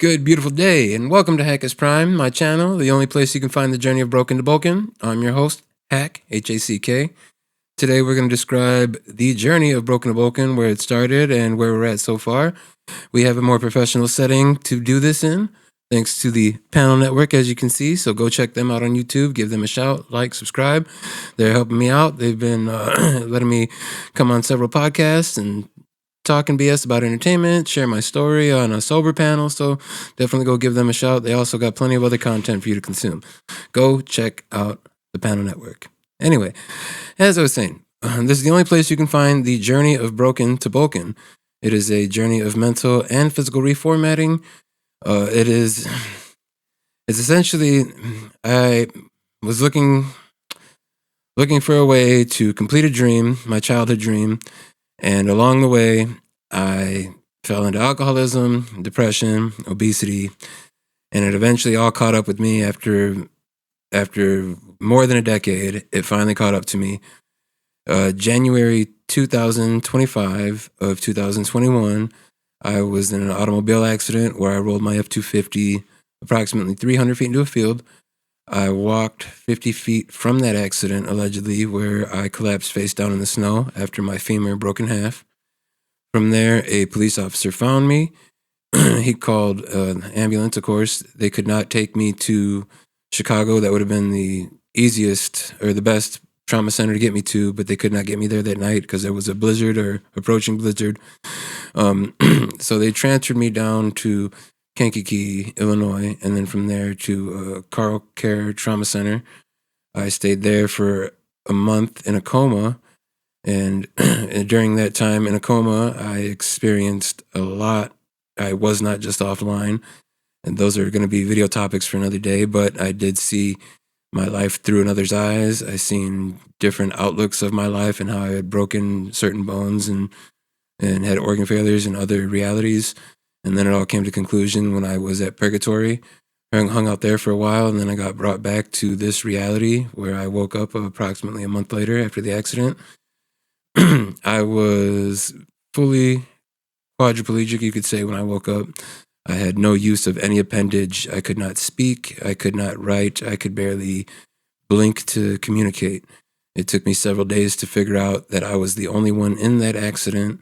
Good, beautiful day, and welcome to Hack is Prime, my channel, the only place you can find the journey of Broken to Bulkin. I'm your host, Hack, H-A-C-K. Today we're going to describe the journey of Broken to Bulkin, where it started and where we're at so far. We have a more professional setting to do this in, thanks to the panel network, as you can see, so go check them out on YouTube, give them a shout, like, subscribe. They're helping me out. They've been letting me come on several podcasts and talking BS about entertainment, share my story on a sober panel, so definitely go give them a shout. They also got plenty of other content for you to consume. Go check out the panel network. Anyway, as I was saying, this is the only place you can find the journey of Broken to Bulkin. It is a journey of mental and physical reformatting. It's essentially, I was looking for a way to complete a dream, my childhood dream. And along the way, I fell into alcoholism, depression, obesity, and it eventually all caught up with me after more than a decade. It finally caught up to me. January 2025 of 2021, I was in an automobile accident where I rolled my F-250 approximately 300 feet into a field. I walked 50 feet from that accident, allegedly, where I collapsed face down in the snow after my femur broke in half. From there, a police officer found me. He called an ambulance, of course. They could not take me to Chicago. That would have been the easiest or the best trauma center to get me to, but they could not get me there that night because there was a blizzard or approaching blizzard. So they transferred me down to Kankakee, Illinois, and then from there to Carl Care Trauma Center. I stayed there for a month in a coma, and during that time in a coma, I experienced a lot. I was not just offline, and those are going to be video topics for another day, but I did see my life through another's eyes. I seen different outlooks of my life and how I had broken certain bones and had organ failures and other realities. And then it all came to conclusion when I was at Purgatory. I hung out there for a while, and then I got brought back to this reality where I woke up approximately a month later after the accident. I was fully quadriplegic, you could say, when I woke up. I had no use of any appendage. I could not speak. I could not write. I could barely blink to communicate. It took me several days to figure out that I was the only one in that accident.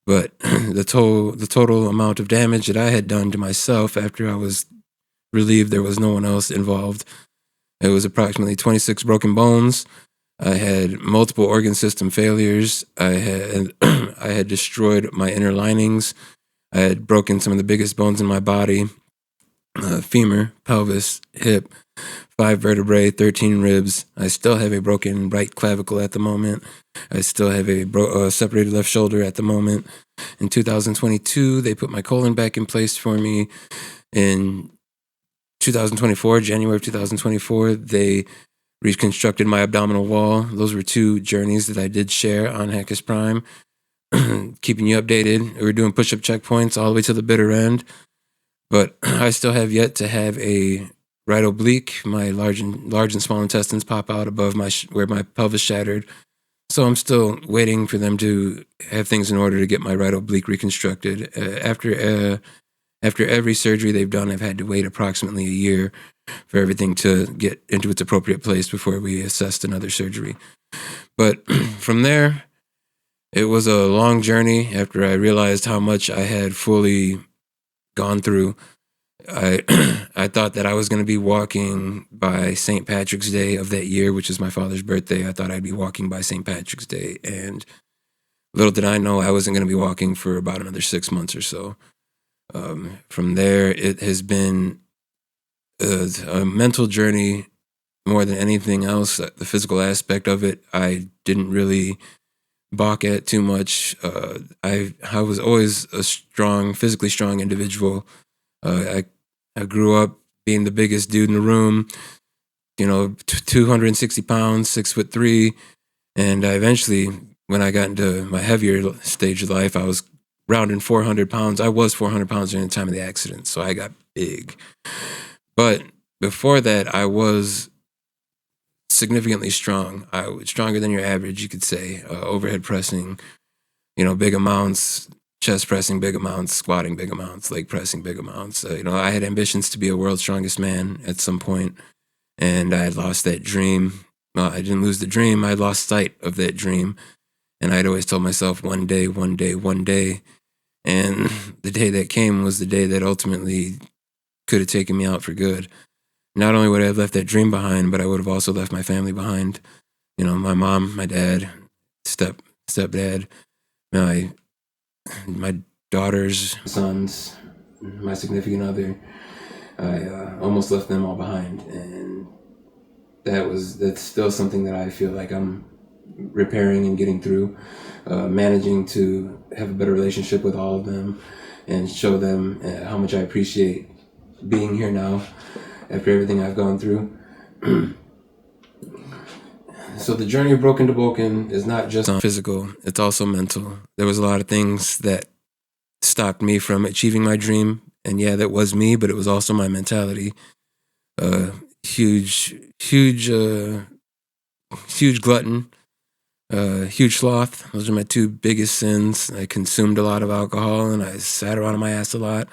But the total amount of damage that I had done to myself after I was relieved there was no one else involved, it was approximately 26 broken bones. I had multiple organ system failures. I had destroyed my inner linings. I had broken some of the biggest bones in my body, femur, pelvis, hip, 5 vertebrae, 13 ribs. I still have a broken right clavicle at the moment. I still have a separated left shoulder at the moment. In 2022, they put my colon back in place for me. In 2024, January of 2024, they reconstructed my abdominal wall. Those were 2 journeys that I did share on Hack is Prime. Keeping you updated. We were doing push-up checkpoints all the way to the bitter end. But I still have yet to have a right oblique. My large and small intestines pop out above where my pelvis shattered. So I'm still waiting for them to have things in order to get my right oblique reconstructed. After every surgery they've done, I've had to wait approximately a year for everything to get into its appropriate place before we assessed another surgery. But from there, it was a long journey after I realized how much I had fully gone through. I thought that I was going to be walking by St. Patrick's Day of that year, which is my father's birthday. I thought I'd be walking by St. Patrick's Day, and little did I know I wasn't going to be walking for about another 6 months or so. From there, it has been a mental journey more than anything else. The physical aspect of it, I didn't really balk at too much. I was always a physically strong individual. I grew up being the biggest dude in the room, 260 pounds, 6'3", and I eventually, when I got into my heavier stage of life, I was rounding 400 pounds. I was 400 pounds during the time of the accident, so I got big. But before that, I was significantly strong. I was stronger than your average, you could say. Overhead pressing, big amounts, chest pressing big amounts, squatting big amounts, leg pressing big amounts. I had ambitions to be a world's strongest man at some point, and I had lost that dream. Well, I didn't lose the dream. I lost sight of that dream. And I'd always told myself one day, one day, one day. And the day that came was the day that ultimately could have taken me out for good. Not only would I have left that dream behind, but I would have also left my family behind. My mom, my dad, stepdad, my daughters, sons, my significant other. I almost left them all behind, and that's still something that I feel like I'm repairing and getting through, managing to have a better relationship with all of them and show them how much I appreciate being here now after everything I've gone through. So the journey of Broken to Bulkin is not just physical, it's also mental. There was a lot of things that stopped me from achieving my dream, and yeah, that was me, but it was also my mentality. Huge glutton, huge sloth. Those are my two biggest sins. I consumed a lot of alcohol, and I sat around on my ass a lot,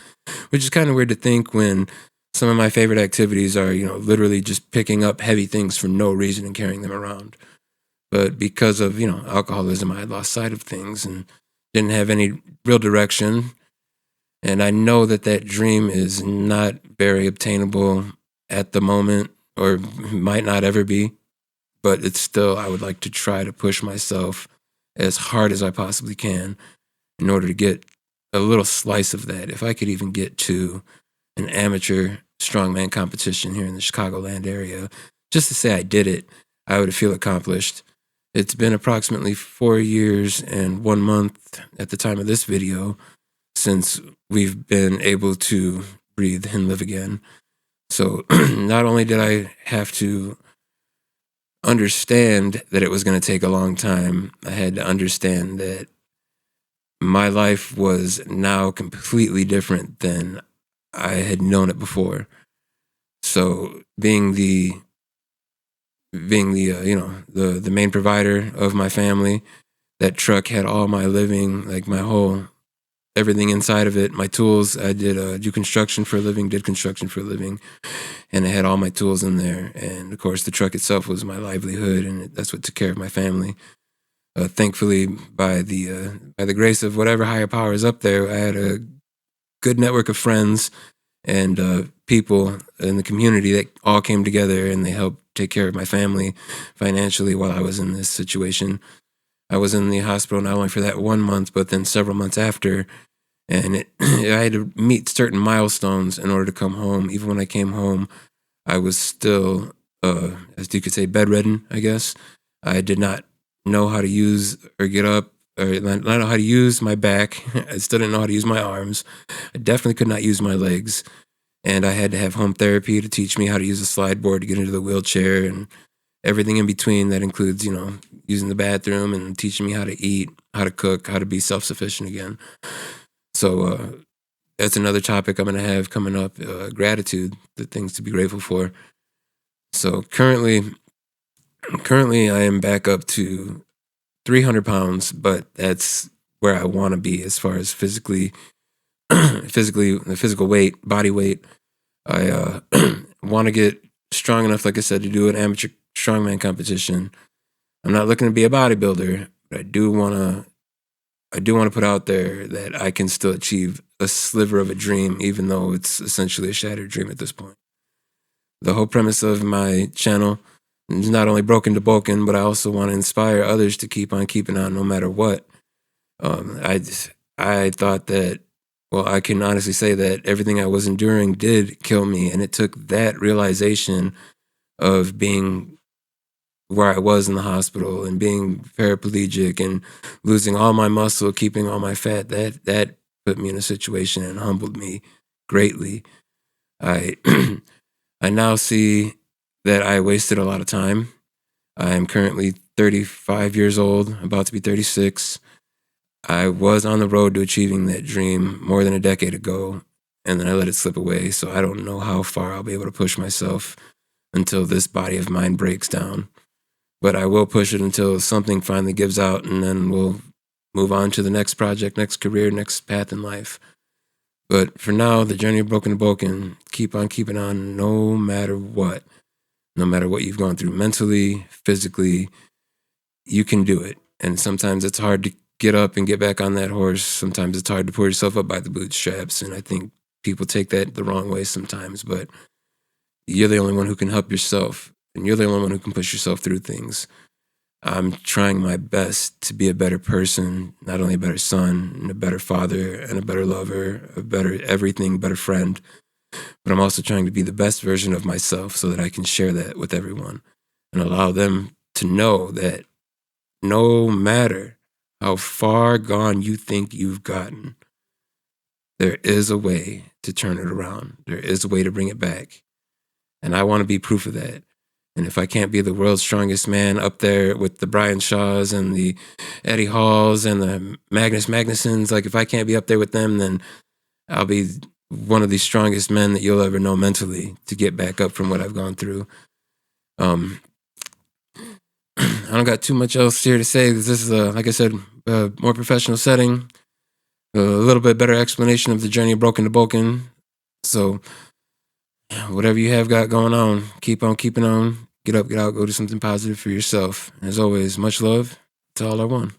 which is kind of weird to think when some of my favorite activities are, literally just picking up heavy things for no reason and carrying them around. But because of, alcoholism, I had lost sight of things and didn't have any real direction. And I know that dream is not very obtainable at the moment, or might not ever be. But it's still, I would like to try to push myself as hard as I possibly can in order to get a little slice of that. If I could even get to an amateur strongman competition here in the Chicagoland area, just to say I did it, I would feel accomplished. It's been approximately 4 years and 1 month at the time of this video since we've been able to breathe and live again. So not only did I have to understand that it was going to take a long time, I had to understand that my life was now completely different than I had known it before. So being the the main provider of my family, that truck had all my living, like my whole everything inside of it, my tools. I did construction for a living, and I had all my tools in there. And of course, the truck itself was my livelihood, and that's what took care of my family. Thankfully, by the grace of whatever higher power is up there, I had a good network of friends and people in the community that all came together, and they helped take care of my family financially while I was in this situation. I was in the hospital not only for that 1 month, but then several months after. And I had to meet certain milestones in order to come home. Even when I came home, I was still, as you could say, bedridden, I guess. I did not know how to use or get up, or not know how to use my back. I still didn't know how to use my arms. I definitely could not use my legs. And I had to have home therapy to teach me how to use a slide board to get into the wheelchair and everything in between. That includes, using the bathroom and teaching me how to eat, how to cook, how to be self-sufficient again. So that's another topic I'm going to have coming up, gratitude, the things to be grateful for. So currently I am back up to 300 pounds, but that's where I want to be as far as physically, the physical weight, body weight. I want to get strong enough, like I said, to do an amateur strongman competition. I'm not looking to be a bodybuilder, but I do want to put out there that I can still achieve a sliver of a dream, even though it's essentially a shattered dream at this point. The whole premise of my channel is not only Broken to Bulkin, but I also want to inspire others to keep on keeping on no matter what. I thought that, well, I can honestly say that everything I was enduring did kill me, and it took that realization of being where I was in the hospital and being paraplegic and losing all my muscle, keeping all my fat, that put me in a situation and humbled me greatly. I I now see that I wasted a lot of time. I am currently 35 years old, about to be 36. I was on the road to achieving that dream more than a decade ago, and then I let it slip away. So I don't know how far I'll be able to push myself until this body of mine breaks down. But I will push it until something finally gives out, and then we'll move on to the next project, next career, next path in life. But for now, the journey of Broken to Bulkin, keep on keeping on no matter what. No matter what you've gone through mentally, physically, you can do it. And sometimes it's hard to get up and get back on that horse. Sometimes it's hard to pull yourself up by the bootstraps. And I think people take that the wrong way sometimes. But you're the only one who can help yourself. And you're the only one who can push yourself through things. I'm trying my best to be a better person, not only a better son, and a better father, and a better lover, a better everything, better friend, but I'm also trying to be the best version of myself so that I can share that with everyone and allow them to know that no matter how far gone you think you've gotten, there is a way to turn it around. There is a way to bring it back. And I want to be proof of that. And if I can't be the world's strongest man up there with the Brian Shaws and the Eddie Halls and the Magnus Magnusons, like if I can't be up there with them, then I'll be one of the strongest men that you'll ever know mentally to get back up from what I've gone through. I don't got too much else here to say. This is, like I said, a more professional setting, a little bit better explanation of the journey of Broken to Bulkin. So whatever you have got going on, keep on keeping on. Get up, get out, go do something positive for yourself. As always, much love to all our one.